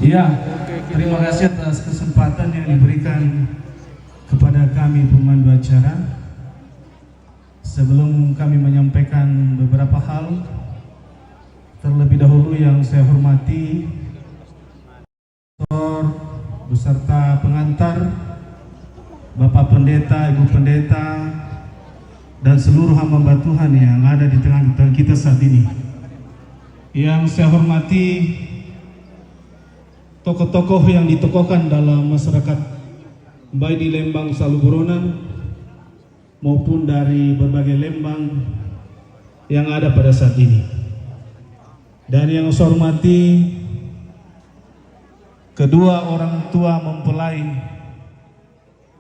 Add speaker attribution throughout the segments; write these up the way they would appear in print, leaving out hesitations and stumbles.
Speaker 1: Iya, terima kasih atas kesempatan yang diberikan kepada kami pemandu acara. Sebelum kami menyampaikan beberapa hal, terlebih dahulu yang saya hormati beserta pengantar, Bapak Pendeta, Ibu Pendeta, dan seluruh hamba Tuhan yang ada di tengah-tengah kita saat ini. Yang saya hormati tokoh-tokoh yang ditokohkan dalam masyarakat baik di Lembang Saluboronan maupun dari berbagai Lembang yang ada pada saat ini. Dan yang saya hormati kedua orang tua mempelai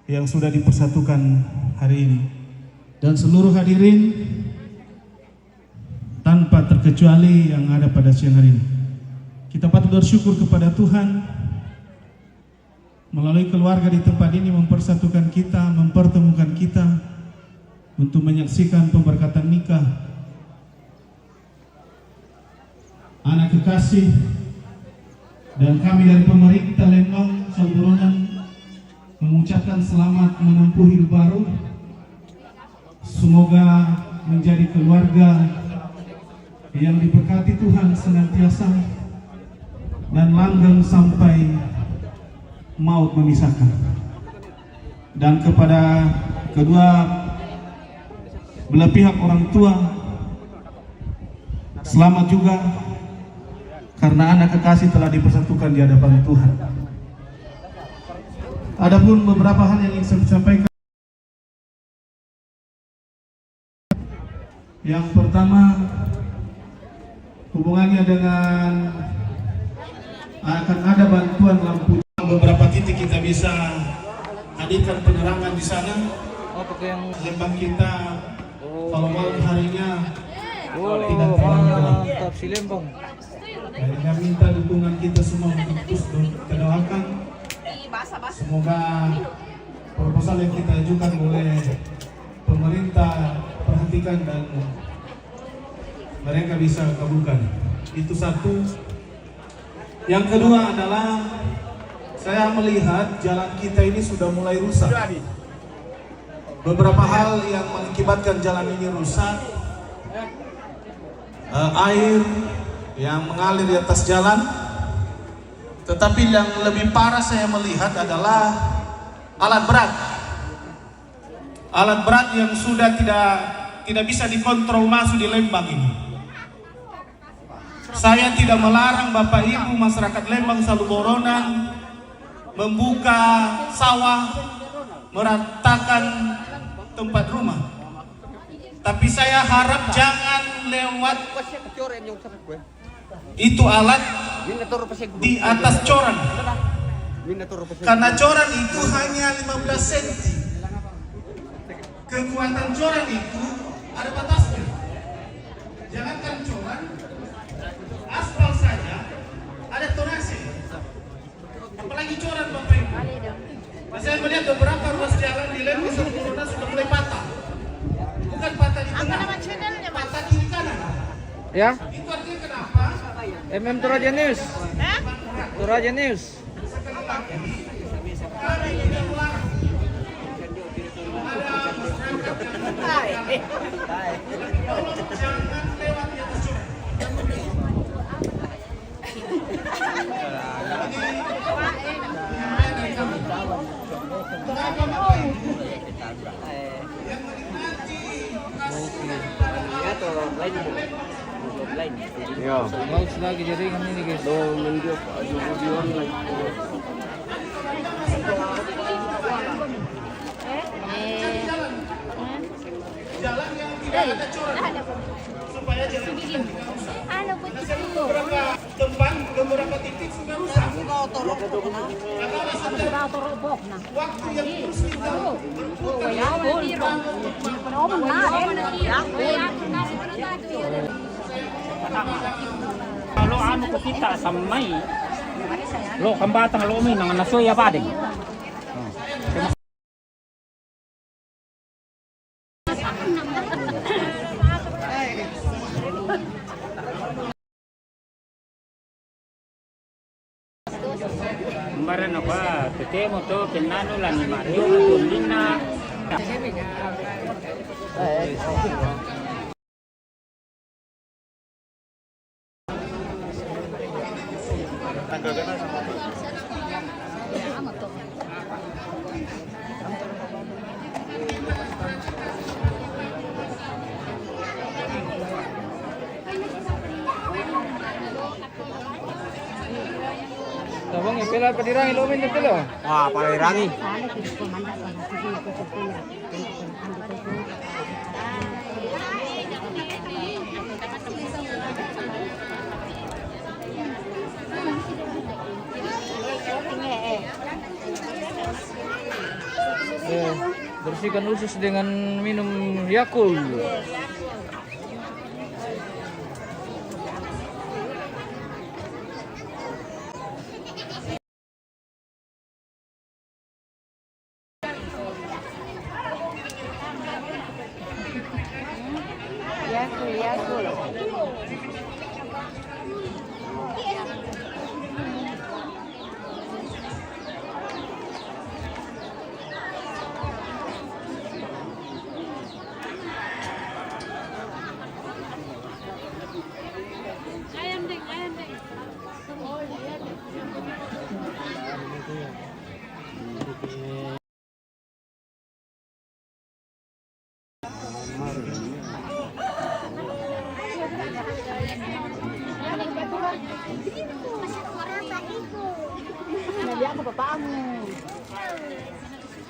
Speaker 1: yang sudah dipersatukan hari ini, dan seluruh hadirin tanpa terkecuali yang ada pada siang hari ini. Kita patut bersyukur kepada Tuhan melalui keluarga di tempat ini mempersatukan kita, mempertemukan kita untuk menyaksikan pemberkatan nikah anak kekasih. Dan kami dari pemerintah Lembang Saluboronan mengucapkan selamat menempuh hidup baru. Semoga menjadi keluarga yang diberkati Tuhan senantiasa dan langgeng sampai maut memisahkan. Dan kepada kedua belah pihak orang tua, selamat juga karena anak kekasih telah dipersatukan di hadapan Tuhan. Adapun beberapa hal yang ingin saya sampaikan. Yang pertama, hubungannya dengan akan ada bantuan lampu. Beberapa titik kita bisa hadirkan penerangan di sana. Lembang kita kalau malam harinya tidak terlalu gelap.
Speaker 2: Si Lembang.
Speaker 1: Jadi kami minta dukungan kita semua untuk terus doakan. Semoga proposal yang kita ajukan oleh pemerintah perhatikan dan mereka bisa kabulkan. Itu satu. Yang kedua adalah saya melihat jalan kita ini sudah mulai rusak. Beberapa hal yang mengakibatkan jalan ini rusak. Air yang mengalir di atas jalan. Tetapi yang lebih parah saya melihat adalah alat berat. Alat berat yang sudah tidak bisa dikontrol masuk di Lembang ini. Saya tidak melarang Bapak Ibu masyarakat Lembang Saluboronan membuka sawah, meratakan tempat rumah. Tapi saya harap jangan lewat itu alat di atas coran. Karena coran itu hanya 15 cm. Kekuatan coran itu ada batasnya. Jangankan coran, aspal saja ada tonase. Apalagi coran Bapak Ibu. Nah, saya melihat beberapa ruas jalan di Lembang Saluboronan sudah mulai patah. Bukan patah di tengah, patah kiri kanan.
Speaker 2: Ya.
Speaker 1: Itu artinya kenapa?
Speaker 2: Toraja News. Toraja News.
Speaker 1: Sekali lagi, kami tidak melarang. Ada masyarakat yang tolong jangan lewat di atas coran. Yang menikmati
Speaker 2: Ya, laut lagi jaringan ini guys. Video online.
Speaker 1: jalan yang tidak ada coran supaya jalan kita tidak rusak. Beberapa tempat, beberapa titik sudah rusak. Karena alasannya waktu yang terus kita
Speaker 3: Kalau anu ko kita sa may lo kambatang lo mi nang nasoya pa din. gambaran apa? Ketemu tuh penanu lah ni Mario atau Lina.
Speaker 2: Tabang ipila pa dirang ilumin dito lo.
Speaker 4: Wah, palirangi.
Speaker 2: Bersihkan usus dengan minum Yakult.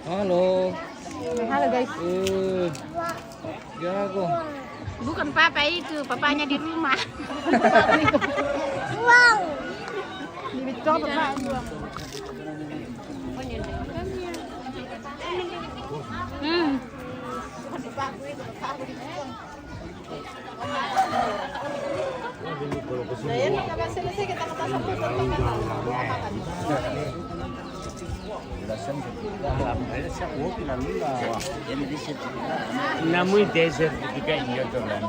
Speaker 2: Halo.
Speaker 5: Halo guys.
Speaker 2: Jago.
Speaker 5: Bukan papa itu, papanya di rumah. Wow. Dicoba pak.
Speaker 3: Namun desert juga iya tuh kan.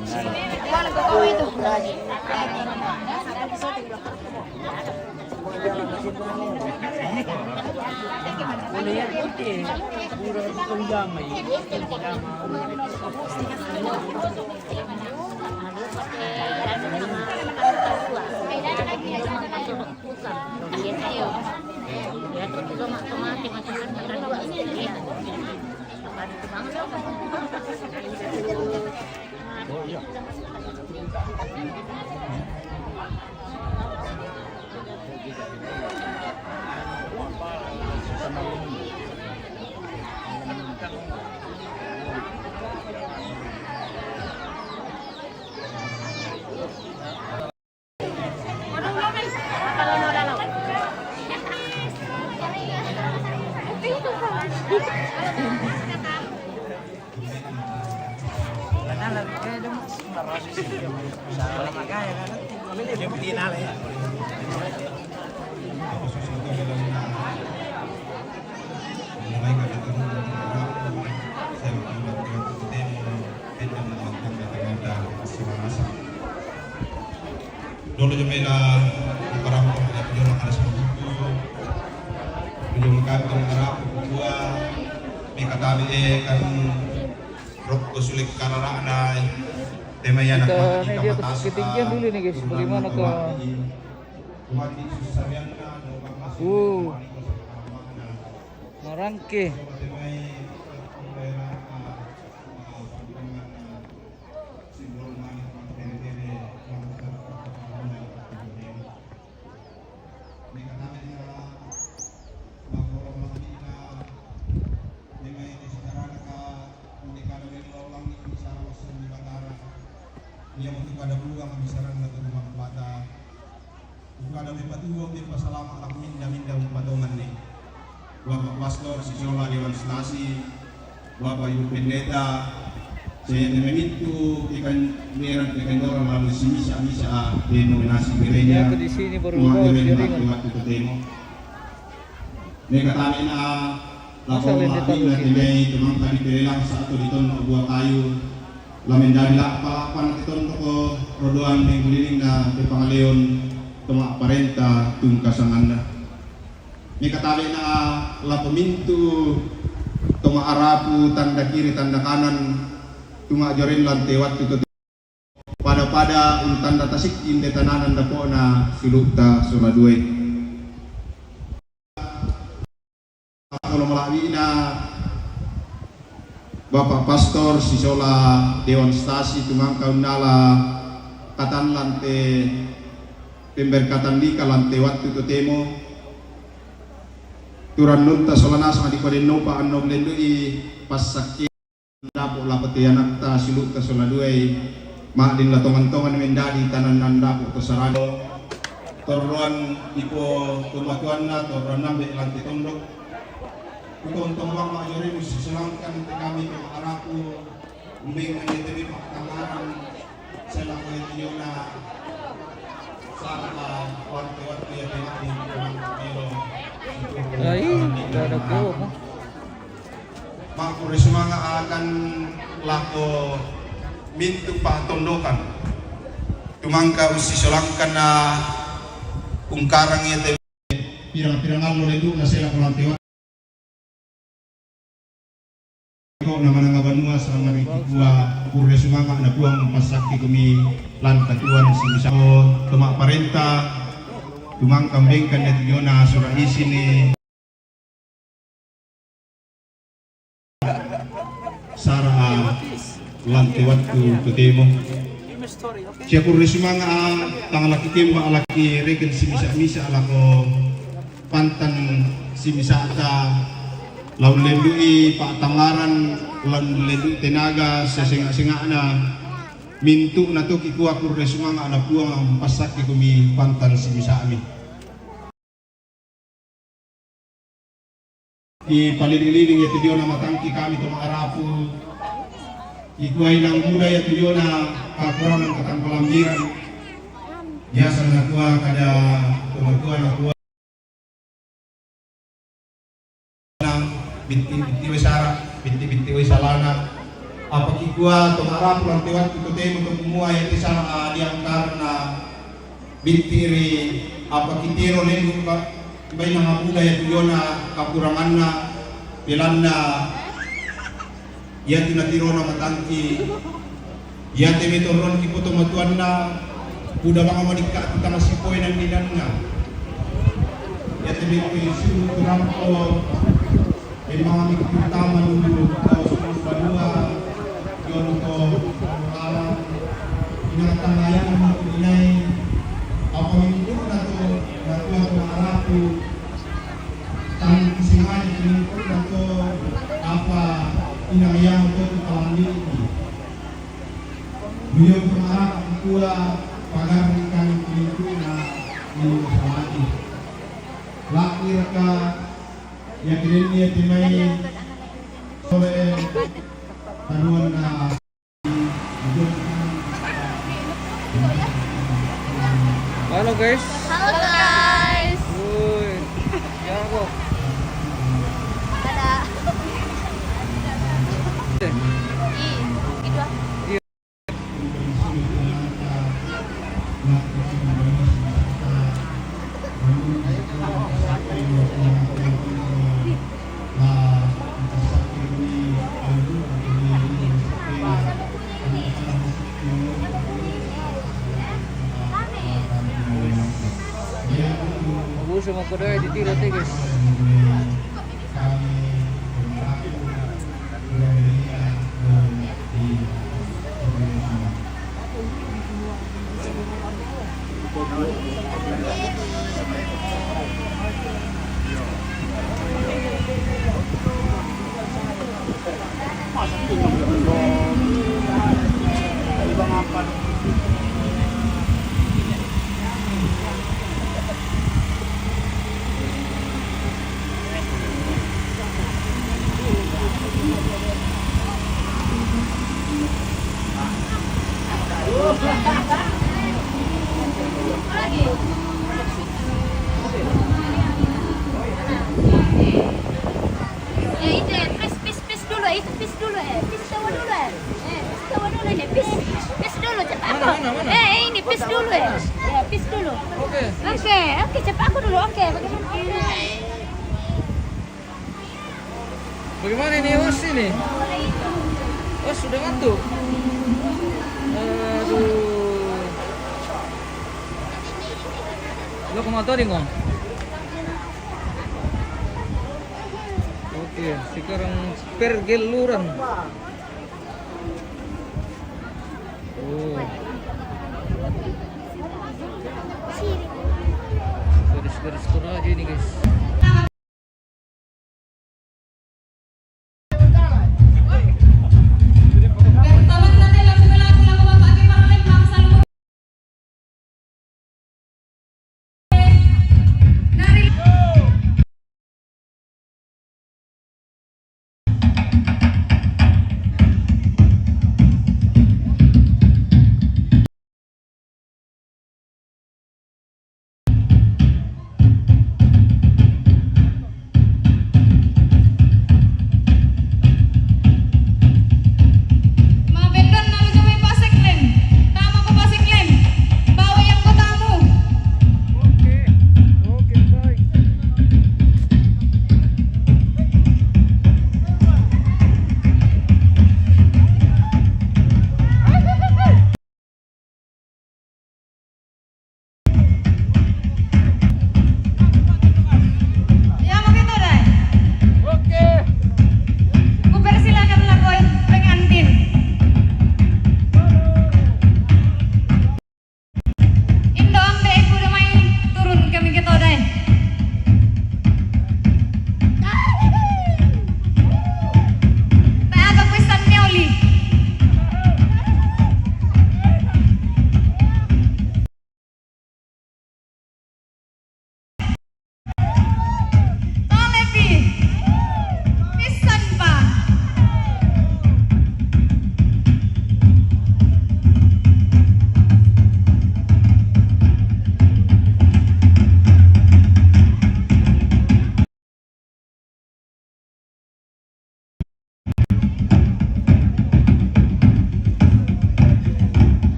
Speaker 6: Dulu jumela para pemuda penjual ada buku, penjual kantong Arab buku, mereka tahu kan rok kusulik karena ada tema yang
Speaker 2: Kita ini dia ketinggian dulu nih guys. Bagaimana ke Marangke.
Speaker 6: Yang untuk ada buang misaran atau rumah bata untuk ada lepat uang di pasalama alam minda patongan nih Bapak Pastor Sisola Dewan Stasi Bapak Ibu Pendeta saya teman itu ikan merah ikan orang malam di misa denominasi gereja
Speaker 2: Di sini baru bawa jaringan.
Speaker 6: waktu ketemu mereka tanya
Speaker 2: Masa lain ditaruh
Speaker 6: ini teman tadi berilang satu di ton buah kayu lamin dari palapan kita untuk rodoan yang beliling na di Pangaleon tuma parenta tungkasan anda Mikatali na la pemintu toma arapu tanda kiri tanda kanan tuma jorin lantai waktu itu pada tanda tasik inde tananan dapo na silukta sola duwe kalau melalui na Bapak Pastor Sisola Dewan Stasi tumangkau nala katan lante pemberkatan lika lante waktu itu temo turan nunta solana sama di kode nopa anom lendui pasaki dapo lapati anak ta siluk ta sola duai mak din la tongan-tongan mendadi tanan nanda po sarado torruan ipo tumatuan na torruan nambe lante tondok untuk bang majori diselangkan kami ke araku umbing menjadi pakamaran selang yona sama waktu-waktu yang di Kilo
Speaker 2: Ay, dadagdaw mo.
Speaker 6: Makuri semanga akan lako mintu patondokan tumangka usisolangkan na ungkarang ite pirang-pirangan lo itu na sila kulantiwa naman nga banua sa mga rikikua pure sumanga na buang pasaki kami lantatuan si Misao tuma parenta tumang kambing kan na tiyo na surang isi ni Sara lantiwat ku tutemo siya pure sumanga tangalaki kimba alaki reken si Misa alako pantan si Misata laun lendui pak tangaran laun lendui tenaga sesenga-senga na mintu na to kiku aku resumanga anak buang pasak kumi pantan si bisa ami i palililing itu dia nama tangki kami to arapu iku ay nang muda ya dia na kakurangan katang pelambiran biasa na tua kada tua na tua binti wisara binti wisalana apa kikua tomara pulang tewat itu teh untuk semua yang disana diangkar na bintiri apa kitiro lendu ka bayi nama muda ya tuyona kakuranganna pilanna ya tinatirona matangki ya temi toron kipoto matuanna udah bang manika kita masih poin dan dinanna ya temi isu turampo memang utama dulu semua contoh alam binatang layan dinai apa itu atau araku tang singai itu atau apa inayang itu alam ini beliau berharap pula pagarkan itu na ini lakir ka ya kini timai sore tanuan na
Speaker 2: Halo guys.
Speaker 5: Halo guys.
Speaker 2: Uy. Yan ako.
Speaker 5: Dadah. Gitu ah.
Speaker 2: Mabuso mo ko doy ditiro te guys. Pis dulu pis tawa dulu pis tawa dulu ini pis dulu cepat aku ini pis dulu ya pis dulu oke cepat aku dulu oke bagaimana
Speaker 4: Bagaimana ini os ini? Os sudah ngantuk. Aduh. Lo kemana nih ngom? Oke, sekarang pergeluran. Oh. Garis-garis aja ini guys.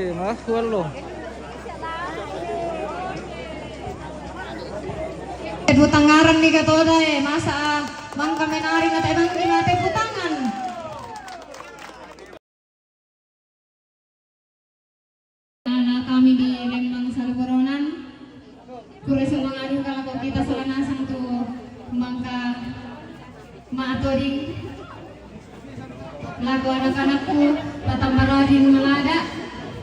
Speaker 4: Oke, mahal lo.
Speaker 7: Butangaran ni katoda masa mangka menari na tayo bang butangan. Anak kami di Lembang Saluboronan, kureso mengadu kalau kita selanasan tu mangka maatoring lagu anak-anakku patambarodin malada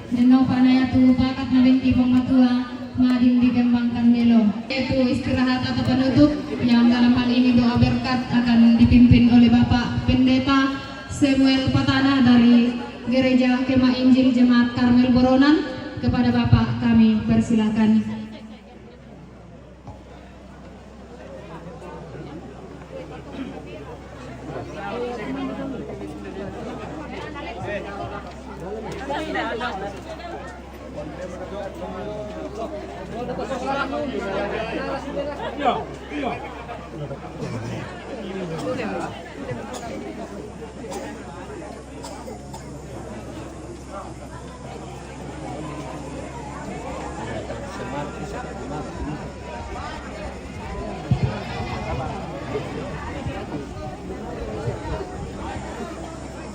Speaker 7: deno panaya tu bakat na binti pematua madin dikembangkan melo, yaitu istirahat atau penutup yang dalam hal ini doa berkat akan dipimpin oleh Bapak Pendeta Samuel Patana dari Gereja Kemah Injil Jemaat Karmel Boronan. Kepada Bapak kami persilakan.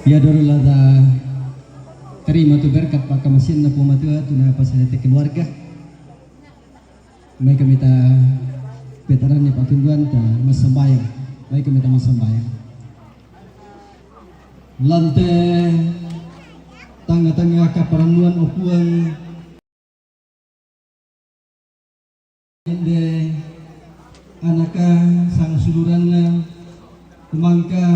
Speaker 8: Ya dorula da terima tu berkat pak kamasin na pumatua tu na pasalite keluarga. Baik kami ta veteran ni patunduan ta masambayang. Baik kami ta masambayang. Lante tangga-tangga kaparanduan opuang ende anaka sang suluranna kumangka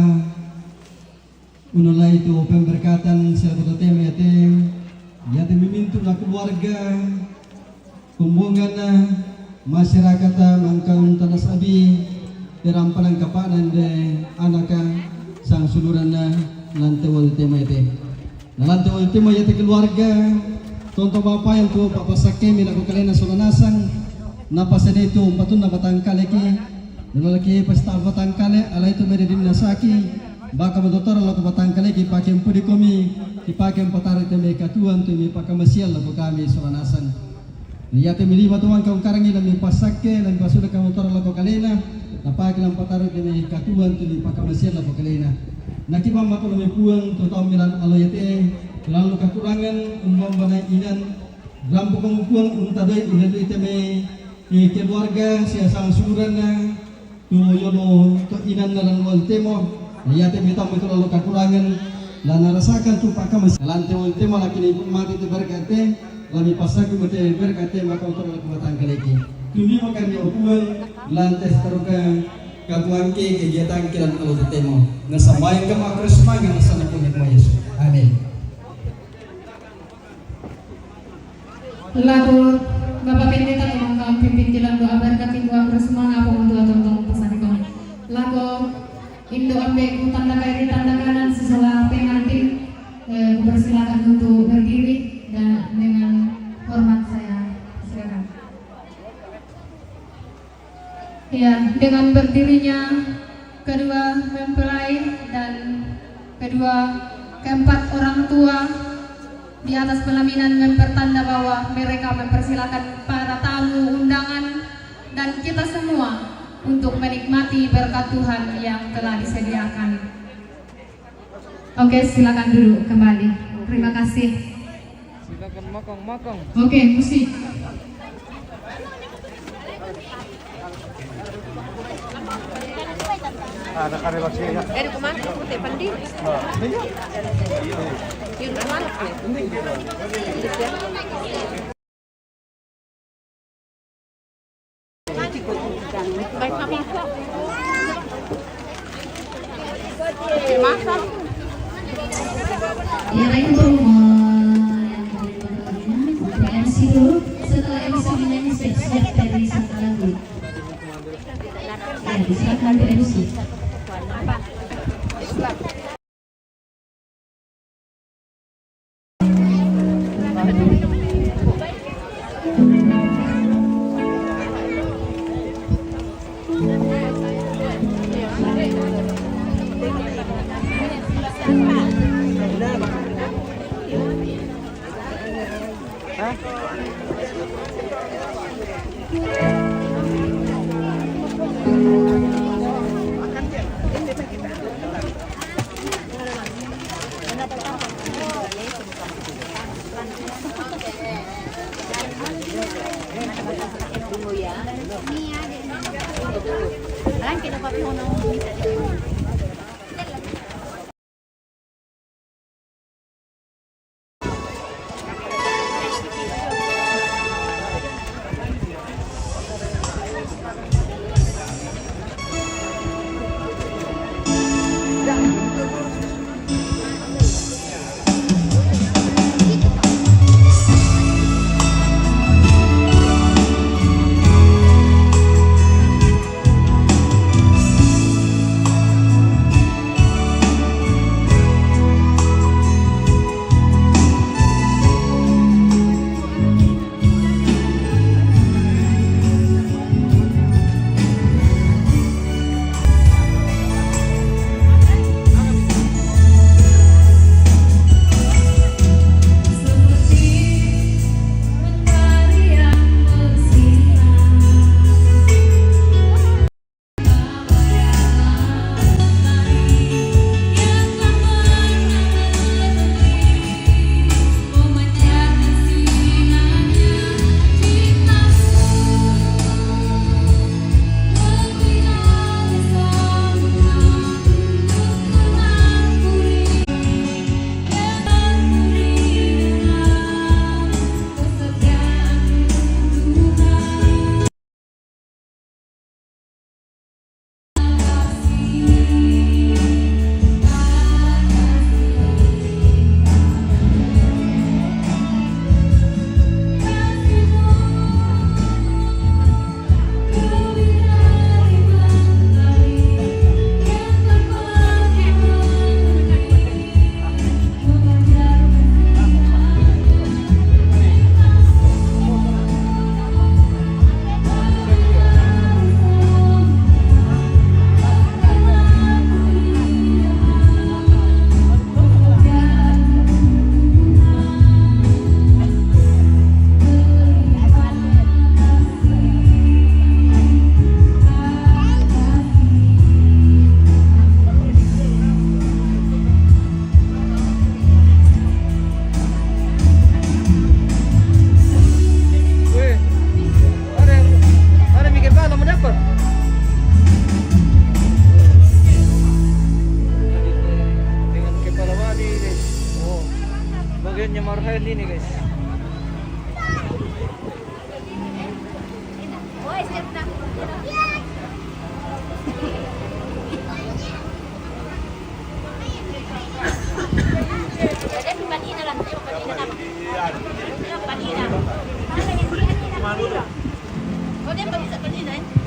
Speaker 8: unulai itu pemberkatan sahabat tema yate mimintu na keluarga kumbungan masyarakat mangkaun tanas abi terampanang kapanan de anaka sang suluran na lantewal tema lantewal tema yate keluarga tonto bapa yang tu papasake mina ko kalena solanasang napasade itu patun na batangkale ki lalaki pasta batangkale ala itu mere dinasaki baka madotor la batangkale ki pakem pudi komi ki pakem patare teme katuan tu mi pakamasial la kami solanasan yate milima tuang kau karangi la mi pasake la mi pasuda ka motor la kalena napake la patare teme katuan tu mi pakamasial la kalena nakiba mato la mi puang to tamilan alo yate lalu kekurangan umbang bana inan rampu kemupuang untadai inan teme keluarga sia sang surana tu yono to inan nalang wal temo ya te minta betul lalu kekurangan dan rasakan tu pak kamu lante ulti malah kini mati tu berkate lami pasak mete berkate maka untuk lalu batang kaleki tuni makan yo puang lantes teruka katuan ke kegiatan kiran kalau temo nasambayan ka makresma ng sana punya Yesus amin.
Speaker 7: Lagu Bapak Pendeta tumangkang pimpin jalan doa berkat doa resma ngapa untuk tonton pesan kami lagu Indo ambek tanda kiri tanda kanan setelah pengantin bersilakan untuk berdiri dan dengan hormat saya silakan. Ya, dengan berdirinya kedua mempelai dan keempat orang tua di atas pelaminan mempertanda bahwa mereka mempersilakan para tamu undangan dan kita semua untuk menikmati berkat Tuhan yang telah disediakan. Oke, silakan duduk kembali. Terima kasih.
Speaker 4: Silakan makong.
Speaker 7: Oke, musik.
Speaker 1: Ada karya ya.
Speaker 5: Dari kemana? Putih pandi. Di mana? Baik kami kok. Masak.
Speaker 7: Ya, baik MC dulu. Setelah MC menyanyi siap dari satu lagu. Ya, silakan MC.
Speaker 2: Alam, kinapapi ko ng minta dito.
Speaker 4: Marhen ini guys.
Speaker 2: Woi, siap nak. Jadi panina lang, panina lang. Panina. Oh, dia bisa panina.